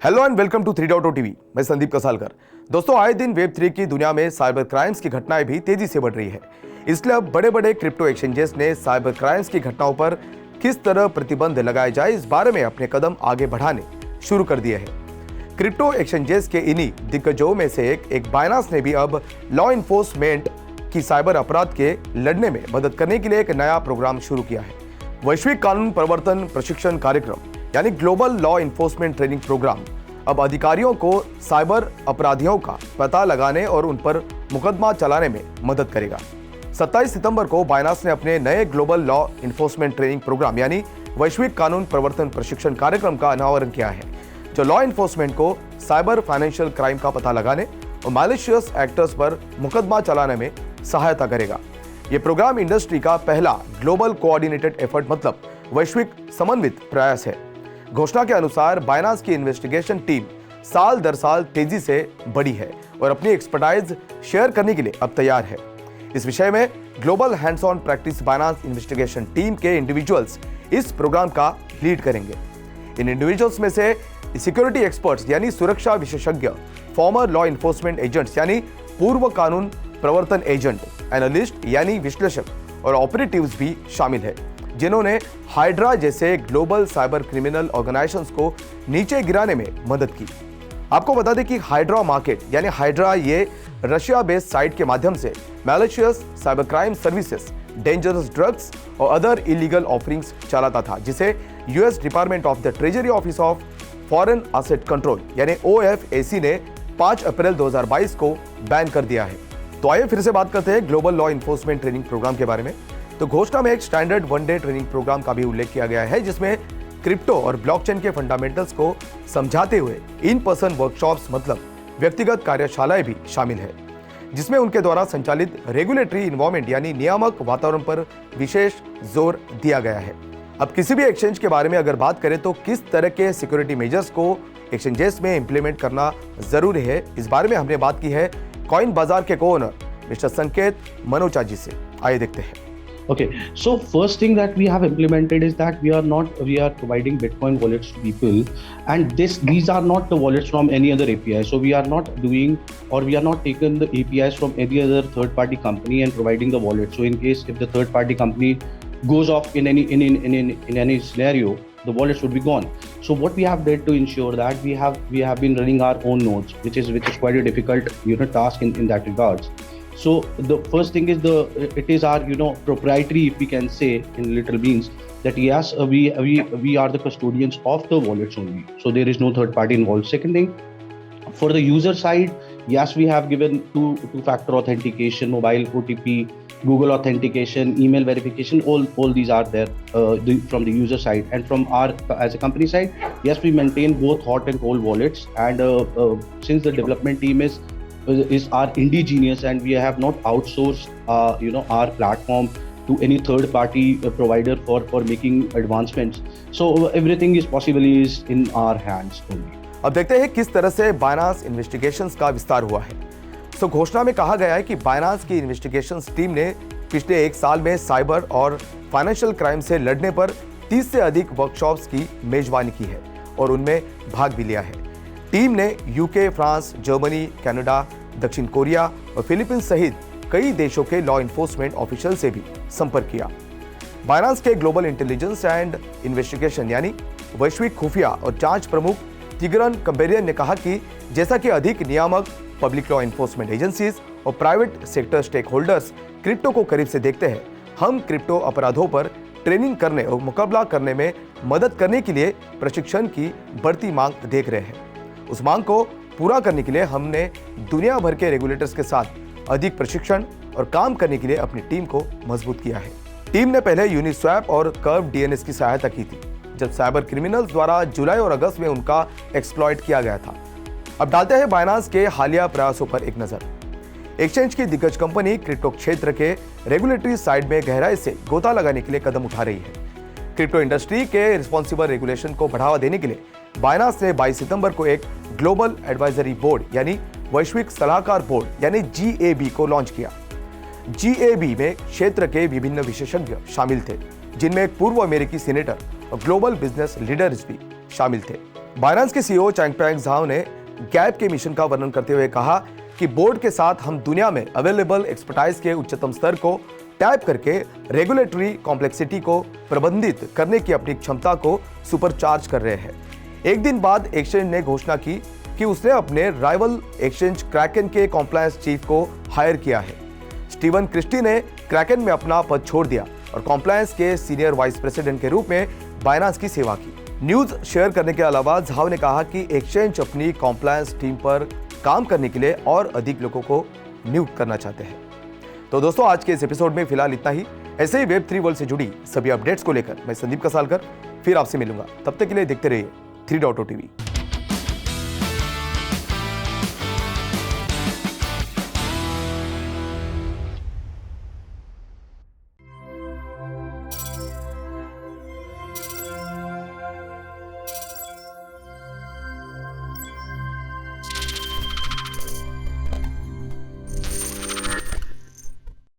Hello and welcome to 3.0 TV. मैं संदीप कसालकर। दोस्तों, आए दिन वेब 3 की दुनिया में साइबर क्राइम्स की घटनाएं भी तेजी से बढ़ रही है। इसलिए अब बड़े बड़े क्रिप्टो एक्सचेंजेस ने साइबर क्राइम्स की घटनाओं पर किस तरह प्रतिबंध लगाए जाए, इस बारे में अपने कदम आगे बढ़ाने शुरू कर दिए हैं। क्रिप्टो एक्सचेंजेस के इन्हीं दिग्गजों में से एक बाइनांस ने भी अब लॉ इन्फोर्समेंट की साइबर अपराध के लड़ने में मदद करने के लिए एक नया प्रोग्राम शुरू किया है। वैश्विक कानून प्रवर्तन प्रशिक्षण कार्यक्रम यानी global law enforcement training programme अब अधिकारियों को साइबर अपराधियों का पता लगाने और उन पर मुकदमा चलाने में मदद करेगा। 27 सितंबर को बाइनांस ने अपने नए global law enforcement training programme यानी वैश्विक कानून प्रवर्तन प्रशिक्षण कार्यक्रम का अनावरण किया है, जो लॉ इन्फोर्समेंट को साइबर फाइनेंशियल क्राइम का पता लगाने और मैलिशियस एक्टर्स पर मुकदमा चलाने में सहायता करेगा। यह प्रोग्राम इंडस्ट्री का पहला ग्लोबल कोऑर्डिनेटेड एफर्ट मतलब वैश्विक समन्वित प्रयास है। घोषणा के अनुसार बाइनांस की इन्वेस्टिगेशन टीम साल दर साल तेजी से बढ़ी है और अपनी एक्सपर्टाइज शेयर करने के लिए अब तैयार है। इस विषय में global hands on practice Binance investigation team के इंडिविजुअल्स इस प्रोग्राम का लीड करेंगे। इन इंडिविजुअल्स में से सिक्योरिटी एक्सपर्ट्स यानी सुरक्षा विशेषज्ञ, फॉर्मर लॉ इन्फोर्समेंट एजेंट्स यानी पूर्व कानून प्रवर्तन एजेंट, एनालिस्ट यानी विश्लेषक और ऑपरेटिव्स भी शामिल है, जिन्होंने हाइड्रा जैसे ग्लोबल साइबर क्रिमिनल ऑर्गेनाइजेशंस को नीचे गिराने में मदद की। आपको बता दें कि हाइड्रा मार्केट यानी हाइड्रा ये रशिया बेस्ड साइट के माध्यम से malicious cyber crime services, dangerous drugs और अदर इलीगल ऑफरिंग्स चलाता था, जिसे US department of the treasury office of foreign asset control यानी OFAC ने 5 अप्रैल 2022 को बैन कर दिया है। तो आइए फिर से बात करते हैं global law enforcement training programme के बारे में। तो घोषणा में एक स्टैंडर्ड 1 डे ट्रेनिंग प्रोग्राम का भी उल्लेख किया गया है, जिसमें क्रिप्टो और ब्लॉकचेन के फंडामेंटल्स को समझाते हुए इन पर्सन वर्कशॉप्स मतलब व्यक्तिगत कार्यशालाएं भी शामिल है, जिसमें उनके द्वारा संचालित रेगुलेटरी इन्वायरमेंट यानी नियामक वातावरण पर विशेष जोर दिया गया है। अब किसी भी एक्सचेंज के बारे में अगर बात करें तो किस तरह के सिक्योरिटी मेजर्स को एक्सचेंजेस में इंप्लीमेंट करना जरूरी है, इस बारे में हमने बात की है कॉइन बाजार के को-ओनर मिस्टर संकेत मनोचा जी से। आइए देखते हैं। Okay, so first thing that we have implemented is that we are providing Bitcoin wallets to people, and these are not the wallets from any other API. So we are not doing, or we are not taking the APIs from any other third-party company and providing the wallet. So in case if the third-party company goes off in any scenario, the wallet should be gone. So what we have did to ensure that we have been running our own nodes, which is quite a difficult task in that regards. So the first thing is it is our proprietary, if we can say in little means, that yes, we are the custodians of the wallets only. So there is no third party involved. Second thing, for the user side, yes, we have given two-factor authentication, mobile OTP, Google authentication, email verification. All these are there from the user side, and from our as a company side, yes, we maintain both hot and cold wallets. And since the development team is our indigenous, and we have not outsourced our platform to any third party provider for making advancements, so everything is possibly is in our hands only. अब देखते हैं किस तरह से Binance investigations का विस्तार हुआ है। तो घोषणा में कहा गया है कि बाइनांस की इन्वेस्टिगेशंस टीम ने पिछले 1 साल में साइबर और फाइनेंशियल क्राइम से लड़ने पर 30 से अधिक वर्कशॉप्स की मेजबानी की है और उनमें भाग भी लिया है। टीम ने यूके, फ्रांस, जर्मनी, कनाडा, दक्षिण कोरिया और फिलीपींस सहित कई देशों के लॉ इन्फोर्समेंट ऑफिशियल से भी संपर्क किया। बाइनांस के ग्लोबल इंटेलिजेंस एंड इन्वेस्टिगेशन यानी वैश्विक खुफिया और जांच प्रमुख तिगरन कंबेरियन ने कहा कि जैसा कि अधिक नियामक, पब्लिक लॉ इन्फोर्समेंट एजेंसीज और private sector stakeholders crypto को करीब से देखते हैं, हम क्रिप्टो अपराधों पर ट्रेनिंग करने और मुकाबला करने में मदद करने के लिए प्रशिक्षण की बढ़ती मांग देख रहे हैं। उस मांग को पूरा करने के लिए हमने दुनिया भर के रेगुलेटर्स के साथ अधिक प्रशिक्षण और काम करने के लिए अपनी टीम को मजबूत किया है। टीम ने पहले यूनिस्वैप और कर्व DNS की सहायता की थी, जब साइबर क्रिमिनल्स द्वारा जुलाई और अगस्त में उनका एक्सप्लॉइट किया गया था। अब डालते हैं बाइनांस के हालिया प्रयासों पर एक नजर। एक्सचेंज की दिग्गज कंपनी क्रिप्टो क्षेत्र के रेगुलेटरी साइड में गहराई से गोता लगाने के लिए कदम उठा रही है। क्रिप्टो इंडस्ट्री के रिस्पॉन्सिबल रेगुलेशन को बढ़ावा देने के लिए बाइनांस ने 22 सितंबर को एक ग्लोबल एडवाइजरी बोर्ड यानी वैश्विक सलाहकार बोर्ड यानी GAB को लॉन्च किया। GAB में क्षेत्र के विभिन्न विशेषज्ञ शामिल थे, जिनमें एक पूर्व अमेरिकी सीनेटर और ग्लोबल बिजनेस लीडर्स भी शामिल थे। बाइनेंस के सीईओ चैंगपेंग झाओ ने गैप के मिशन का वर्णन करते हुए कहा कि बोर्ड के साथ हम दुनिया में अवेलेबल एक्सपर्टाइज के उच्चतम स्तर को टैप करके रेगुलेटरी कॉम्प्लेक्सिटी को प्रबंधित करने की अपनी क्षमता को सुपरचार्ज कर रहे हैं। एक दिन बाद एक्सचेंज ने घोषणा की कि उसने अपने राइवल एक्सचेंज क्रैकन के कॉम्प्लायंस चीफ को हायर किया है। स्टीवन क्रिस्टी ने क्रैकन में अपना पद छोड़ दिया और कॉम्प्लायंस के सीनियर वाइस प्रेसिडेंट के रूप में बाइनेंस की सेवा की। न्यूज शेयर करने के अलावा झाओ ने कहा कि एक्सचेंज अपनी कॉम्प्लायंस टीम पर काम करने के लिए और अधिक लोगों को नियुक्त करना चाहते हैं। तो दोस्तों, आज के इस एपिसोड में फिलहाल इतना ही। ऐसे ही वेब3 वर्ल्ड से जुड़ी सभी अपडेट्स को लेकर मैं संदीप कसालकर फिर आपसे मिलूंगा। तब तक के लिए देखते रहिए 3.0 टीवी।